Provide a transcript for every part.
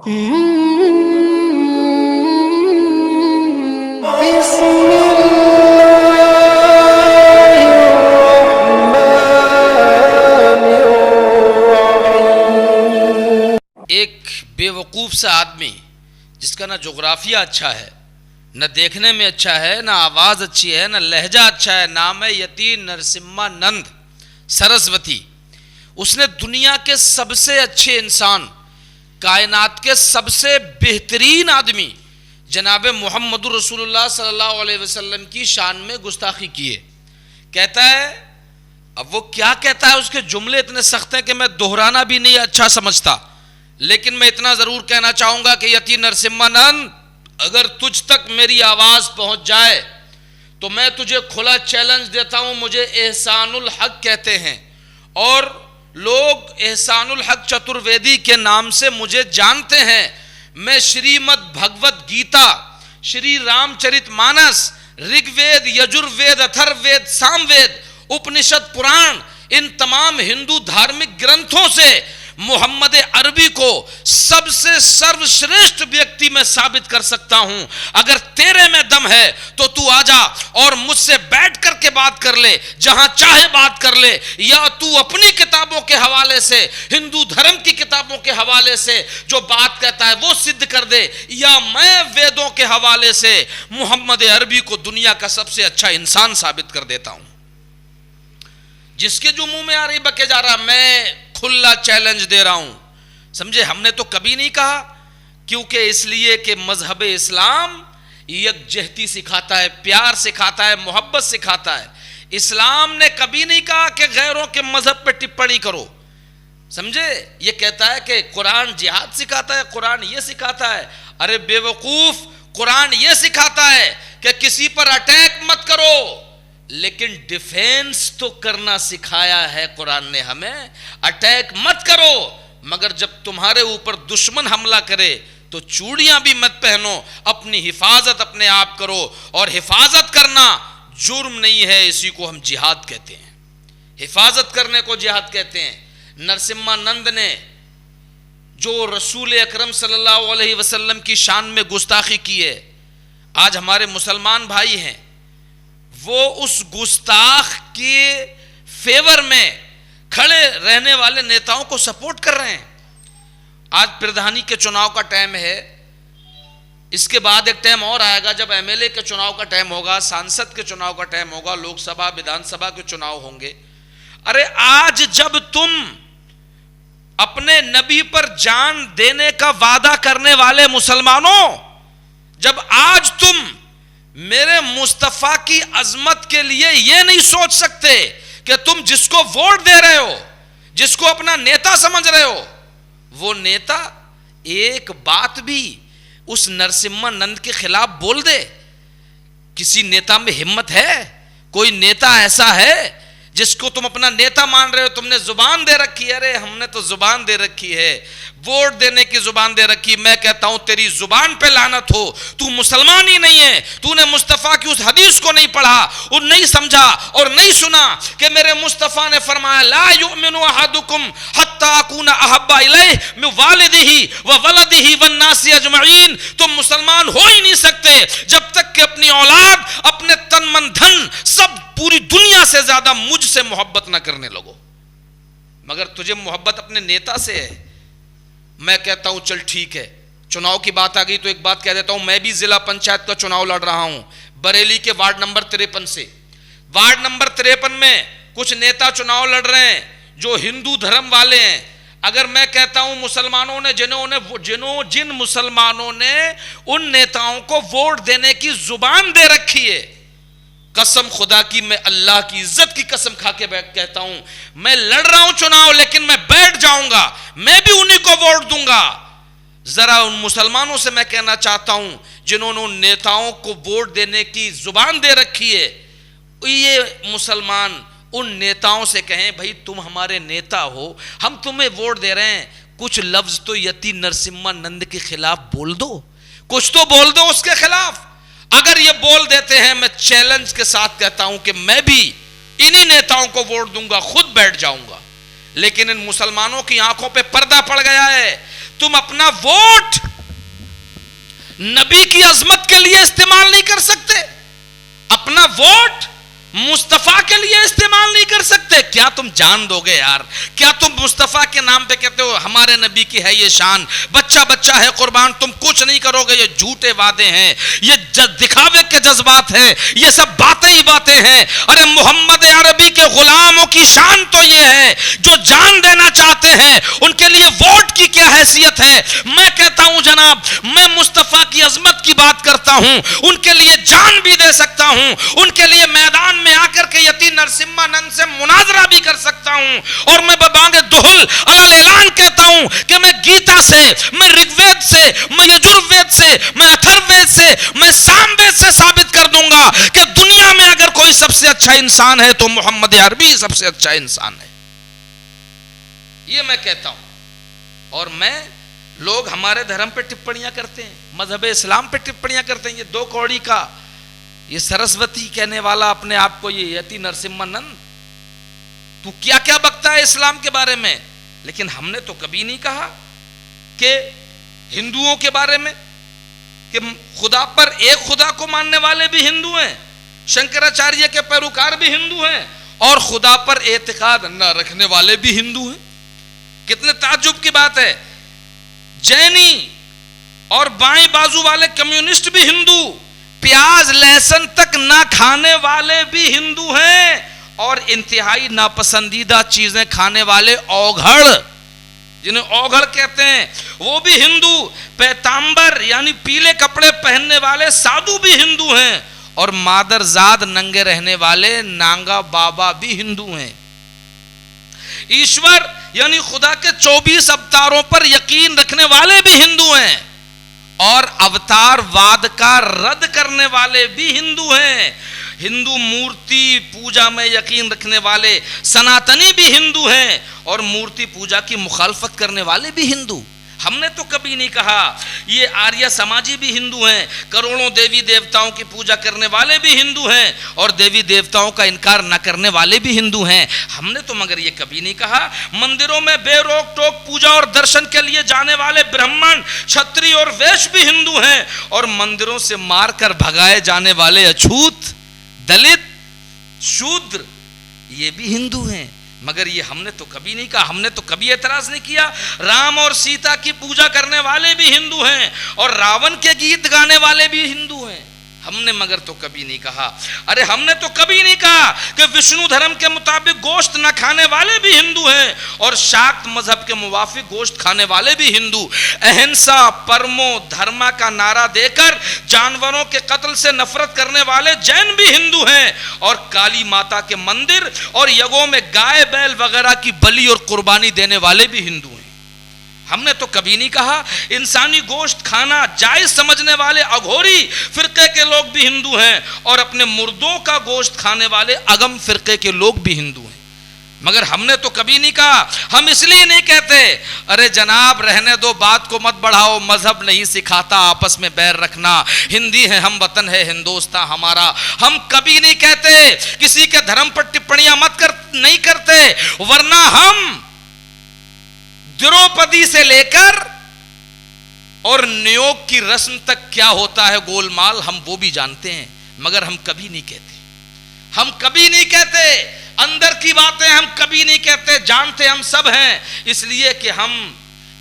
एक बेवकूफ़ सा आदमी जिसका ना जोग्राफिया अच्छा है, न देखने में अच्छा है, न आवाज़ अच्छी है, न लहजा अच्छा है, नाम है यति नरसिम्हानंद सरस्वती। उसने दुनिया के सबसे अच्छे इंसान, कायनात के सबसे बेहतरीन आदमी जनाब मोहम्मद रसूलुल्लाह सल्लल्लाहु अलैहि वसल्लम की शान में गुस्ताखी की है। कहता है, अब वो क्या कहता है, उसके जुमले इतने सख्त हैं कि मैं दोहराना भी नहीं अच्छा समझता, लेकिन मैं इतना ज़रूर कहना चाहूँगा कि यति नरसिम्हानंद, अगर तुझ तक मेरी आवाज़ पहुँच जाए तो मैं तुझे खुला चैलेंज देता हूँ। मुझे एहसानुल हक कहते हैं और लोग एहसानुल हक चतुर्वेदी के नाम से मुझे जानते हैं। मैं श्रीमद् भगवत गीता, श्री रामचरितमानस, ऋग्वेद, यजुर्वेद, अथर्ववेद, सामवेद, उपनिषद, पुराण, इन तमाम हिंदू धार्मिक ग्रंथों से मोहम्मद अरबी को सबसे सर्वश्रेष्ठ व्यक्ति में साबित कर सकता हूं। अगर तेरे में दम है तो तू आजा और मुझसे बैठ करके बात कर ले, जहां चाहे बात कर ले, या तू अपनी किताबों के हवाले से, हिंदू धर्म की किताबों के हवाले से जो बात कहता है वो सिद्ध कर दे, या मैं वेदों के हवाले से मोहम्मद अरबी को दुनिया का सबसे अच्छा इंसान साबित कर देता हूं। जिसके जो मुंह में आ रही बके जा रहा, मैं खुला चैलेंज दे रहा हूं। समझे, हमने तो कभी नहीं कहा, क्योंकि इसलिए कि मजहब इस्लाम यकजहती सिखाता है, प्यार सिखाता है, मोहब्बत सिखाता है। इस्लाम ने कभी नहीं कहा कि गैरों के मजहब पे टिप्पणी करो। समझे, ये कहता है कि कुरान जिहाद सिखाता है, कुरान ये सिखाता है। अरे बेवकूफ, कुरान ये सिखाता है कि किसी पर अटैक मत करो, लेकिन डिफेंस तो करना सिखाया है कुरान ने हमें। अटैक मत करो, मगर जब तुम्हारे ऊपर दुश्मन हमला करे तो चूड़ियां भी मत पहनो, अपनी हिफाजत अपने आप करो। और हिफाजत करना जुर्म नहीं है, इसी को हम जिहाद कहते हैं। हिफाजत करने को जिहाद कहते हैं। नरसिम्हानंद ने जो रसूल अकरम सल्लल्लाहु अलैहि वसल्लम की शान में गुस्ताखी की है, आज हमारे मुसलमान भाई हैं, वो उस गुस्ताख के फेवर में खड़े रहने वाले नेताओं को सपोर्ट कर रहे हैं। आज प्रधानी के चुनाव का टाइम है, इसके बाद एक टाइम और आएगा जब एमएलए के चुनाव का टाइम होगा, सांसद के चुनाव का टाइम होगा, लोकसभा विधानसभा के चुनाव होंगे। अरे आज जब तुम अपने नबी पर जान देने का वादा करने वाले मुसलमानों, जब आज तुम मेरे मुस्तफा की अजमत के लिए यह नहीं सोच सकते कि तुम जिसको वोट दे रहे हो, जिसको अपना नेता समझ रहे हो, वो नेता एक बात भी उस नरसिम्हानंद के खिलाफ बोल दे। किसी नेता में हिम्मत है? कोई नेता ऐसा है जिसको तुम अपना नेता मान रहे हो? तुमने जुबान दे रखी है। अरे हमने तो जुबान दे रखी है, वोट देने की जुबान दे रखी। मैं कहता हूं तेरी जुबान पे लानत हो, तू मुसलमान ही नहीं है। तूने मुस्तफा की उस हदीस को नहीं पढ़ा और नहीं समझा और नहीं सुना कि मेरे मुस्तफा ने फरमाया, ला युमिनु अहदुकुम हत्ता अकूना अहब्बा इलैहि मिन वालिदिही व वलदिही वन नासी अजमईन। तुम मुसलमान हो ही नहीं सकते जब तक कि अपनी औलाद, अपने तन मन धन, सब पूरी दुनिया से ज्यादा मुझसे मोहब्बत ना करने लगो। मगर तुझे मोहब्बत अपने नेता से है। मैं कहता हूं चल ठीक है, चुनाव की बात आ गई तो एक बात कह देता हूं, मैं भी जिला पंचायत का चुनाव लड़ रहा हूं बरेली के वार्ड नंबर 53 से। वार्ड नंबर 53 में कुछ नेता चुनाव लड़ रहे हैं जो हिंदू धर्म वाले हैं। अगर मैं कहता हूं मुसलमानों ने जिन मुसलमानों ने उन नेताओं को वोट देने की जुबान दे रखी है, कसम खुदा की, मैं अल्लाह की इज्जत की कसम खा के कहता हूं, मैं लड़ रहा हूं चुनाव, लेकिन मैं बैठ जाऊंगा, मैं भी उन्हीं को वोट दूंगा। जरा उन मुसलमानों से मैं कहना चाहता हूं जिन्होंने उन नेताओं को वोट देने की जुबान दे रखी है, ये मुसलमान उन नेताओं से कहें, भाई तुम हमारे नेता हो, हम तुम्हें वोट दे रहे हैं, कुछ लफ्ज तो यति नरसिम्हानंद के खिलाफ बोल दो, कुछ तो बोल दो उसके खिलाफ। अगर ये बोल देते हैं, मैं चैलेंज के साथ कहता हूं कि मैं भी इन्हीं नेताओं को वोट दूंगा, खुद बैठ जाऊंगा। लेकिन इन मुसलमानों की आंखों पे पर्दा पड़ गया है। तुम अपना वोट नबी की अजमत के लिए इस्तेमाल नहीं कर सकते, अपना वोट मुस्तफा के लिए इस्तेमाल नहीं कर सकते। क्या तुम जान दोगे यार? क्या तुम मुस्तफा के नाम पे कहते हो हमारे नबी की है ये शान, बच्चा बच्चा है कुर्बान, तुम कुछ नहीं करोगे? ये झूठे वादे हैं, ये दिखावे के जज्बात हैं, ये सब बातें ही बातें हैं। अरे मोहम्मद अरबी के गुलामों की शान तो ये है जो जान देना चाहते हैं, उनके लिए वोट की क्या हैसियत है। मैं कहता हूं जनाब, मैं मुस्तफा की अजमत की बात करता हूं, उनके लिए जान भी दे सकता हूं, उनके लिए मैदान में आकर के यती नरसिम्हानंद से मुनाजरा भी कर सकता हूं। और मैं बबांगे दुहुल अलल ऐलान कहता हूं कि मैं गीता से, मैं ऋग्वेद से, मैं यजुर्वेद से, मैं अथर्ववेद से, मैं सामवेद से साबित कर दूंगा कि दुनिया में अगर कोई सबसे अच्छा इंसान है तो मोहम्मद अरबी सबसे अच्छा इंसान है। ये मैं कहता हूं। और मैं, लोग हमारे धर्म पे टिप्पणियां करते हैं, मजहब इस्लाम पे टिप्पणियां करते हैं। ये दो कौड़ी का ये सरस्वती कहने वाला अपने आप को ये यति नरसिम्हानंद, तू क्या क्या बकता है इस्लाम के बारे में। लेकिन हमने तो कभी नहीं कहा कि हिंदुओं के बारे में कि खुदा पर एक खुदा को मानने वाले भी हिंदू हैं, शंकराचार्य के पैरोकार भी हिंदू हैं, और खुदा पर एतकाद न रखने वाले भी हिंदू हैं। कितने ताज्जुब की बात है। जैनी और बाएं बाजू वाले कम्युनिस्ट भी हिंदू, प्याज लहसुन तक ना खाने वाले भी हिंदू हैं, और इंतहाई नापसंदीदा चीजें खाने वाले औघड़, जिन्हें औघड़ कहते हैं, वो भी हिंदू। पैतांबर यानी पीले कपड़े पहनने वाले साधु भी हिंदू हैं, और मादरजाद नंगे रहने वाले नांगा बाबा भी हिंदू हैं। ईश्वर यानी खुदा के 24 अवतारों पर यकीन रखने वाले भी हिंदू हैं, और अवतारवाद का रद्द करने वाले भी हिंदू हैं। हिंदू मूर्ति पूजा में यकीन रखने वाले सनातनी भी हिंदू हैं, और मूर्ति पूजा की मुखालफत करने वाले भी हिंदू। हमने तो कभी नहीं कहा ये आर्य समाजी भी हिंदू हैं, करोड़ों देवी देवताओं की पूजा करने वाले भी हिंदू हैं, और देवी देवताओं का इनकार न करने वाले भी हिंदू हैं। हमने तो मगर ये कभी नहीं कहा मंदिरों में बेरोक टोक पूजा और दर्शन के लिए जाने वाले ब्राह्मण, क्षत्रिय और वैश्य भी हिंदू हैं, और मंदिरों से मारकर भगाए जाने वाले अछूत, दलित, शूद्र ये भी हिंदू हैं। मगर ये हमने तो कभी नहीं कहा, हमने तो कभी एतराज नहीं किया। राम और सीता की पूजा करने वाले भी हिंदू हैं, और रावण के गीत गाने वाले भी हिंदू हैं। हमने मगर तो कभी नहीं कहा, अरे हमने तो कभी नहीं कहा कि विष्णु धर्म के मुताबिक गोश्त न खाने वाले भी हिंदू हैं, और शाक्त मजहब के मुवाफिक गोश्त खाने वाले भी हिंदू। अहिंसा परमो धर्मा का नारा देकर जानवरों के कत्ल से नफरत करने वाले जैन भी हिंदू हैं, और काली माता के मंदिर और यज्ञों में गाय बैल वगैरह की बलि और कुर्बानी देने वाले भी हिंदू हैं। हमने तो कभी नहीं कहा इंसानी गोश्त खाना जायज समझने वाले अघोरी फिरके के लोग भी हिंदू हैं, और अपने मुर्दों का गोश्त खाने वाले अगम फिरके के लोग भी हिंदू हैं। मगर हमने तो कभी नहीं कहा, हम इसलिए नहीं कहते अरे जनाब रहने दो, बात को मत बढ़ाओ, मजहब नहीं सिखाता आपस में बैर रखना, हिंदी है हम, वतन है हिंदुस्तान हमारा। हम कभी नहीं कहते, किसी के धर्म पर टिप्पणियां नहीं करते, वरना हम द्रौपदी से लेकर और नियोग की रस्म तक क्या होता है गोलमाल, हम वो भी जानते हैं। मगर हम कभी नहीं कहते, हम कभी नहीं कहते, अंदर की बातें हम कभी नहीं कहते, जानते हम सब हैं। इसलिए कि हम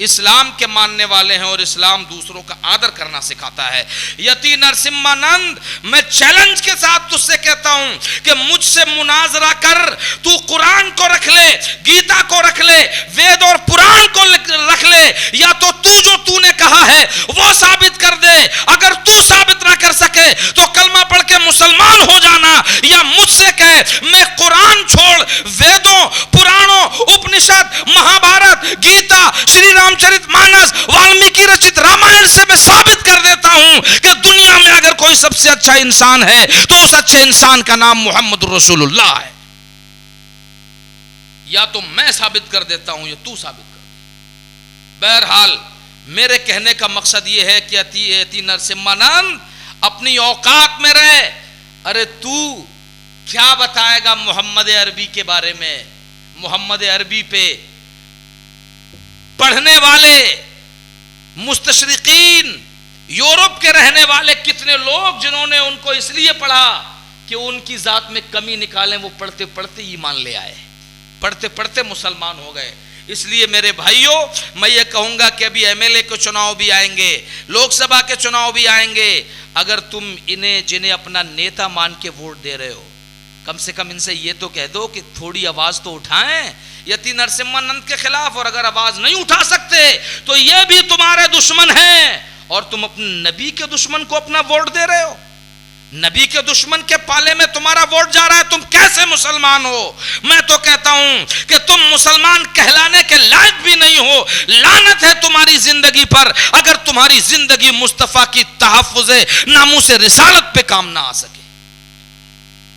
इस्लाम के मानने वाले हैं, और इस्लाम दूसरों का आदर करना सिखाता है। यति नरसिम्हानंद, मैं चैलेंज के साथ तुझसे कहता हूं कि मुझसे मुनाजरा कर, तू कुरान को रख ले, गीता को रख ले, वेद और पुराण को रख ले, या तो तू जो तूने कहा है वो साबित कर दे। अगर तू साबित ना कर सके तो कलमा पढ़ के मुसलमान हो जाना, या मुझसे कह मैं कुरान छोड़ वेदों, पुराणों, उपनिषद, महाभारत, गीता, श्री रामचरितमानस, वाल्मीकि रचित रामायण से मैं साबित कर देता हूं कि दुनिया में अगर कोई सबसे अच्छा इंसान है तो उस अच्छे इंसान का नाम मोहम्मद रसूलुल्लाह है। या तो मैं साबित कर देता हूं या तू साबित कर दे। बहरहाल मेरे कहने का मकसद यह है कि यति नरसिम्हानंद अपनी औकात में रहे। अरे तू क्या बताएगा मोहम्मद अरबी के बारे में? मोहम्मद अरबी पे पढ़ने वाले मुस्तशरिकीन यूरोप के रहने वाले कितने लोग जिन्होंने उनको इसलिए पढ़ा कि उनकी जात में कमी निकालें, वो पढ़ते पढ़ते ईमान ले आए, पढ़ते पढ़ते मुसलमान हो गए। इसलिए मेरे भाइयों, मैं ये कहूंगा कि अभी एमएलए के चुनाव भी आएंगे, लोकसभा के चुनाव भी आएंगे। अगर तुम इन्हें जिन्हें अपना नेता मान के वोट दे रहे हो, कम से कम इनसे ये तो कह दो कि थोड़ी आवाज तो उठाएं यति नरसिम्हानंद के खिलाफ। और अगर आवाज नहीं उठा सकते तो ये भी तुम्हारे दुश्मन हैं और तुम अपने नबी के दुश्मन को अपना वोट दे रहे हो। नबी के दुश्मन के पाले में तुम्हारा वोट जा रहा है, तुम कैसे मुसलमान हो? मैं तो कहता हूं कि तुम मुसलमान कहलाने के लायक भी नहीं हो। लानत है तुम्हारी जिंदगी पर अगर तुम्हारी जिंदगी मुस्तफा की तहफ्फुज़े नामूस रिसालत पे काम ना आ सके।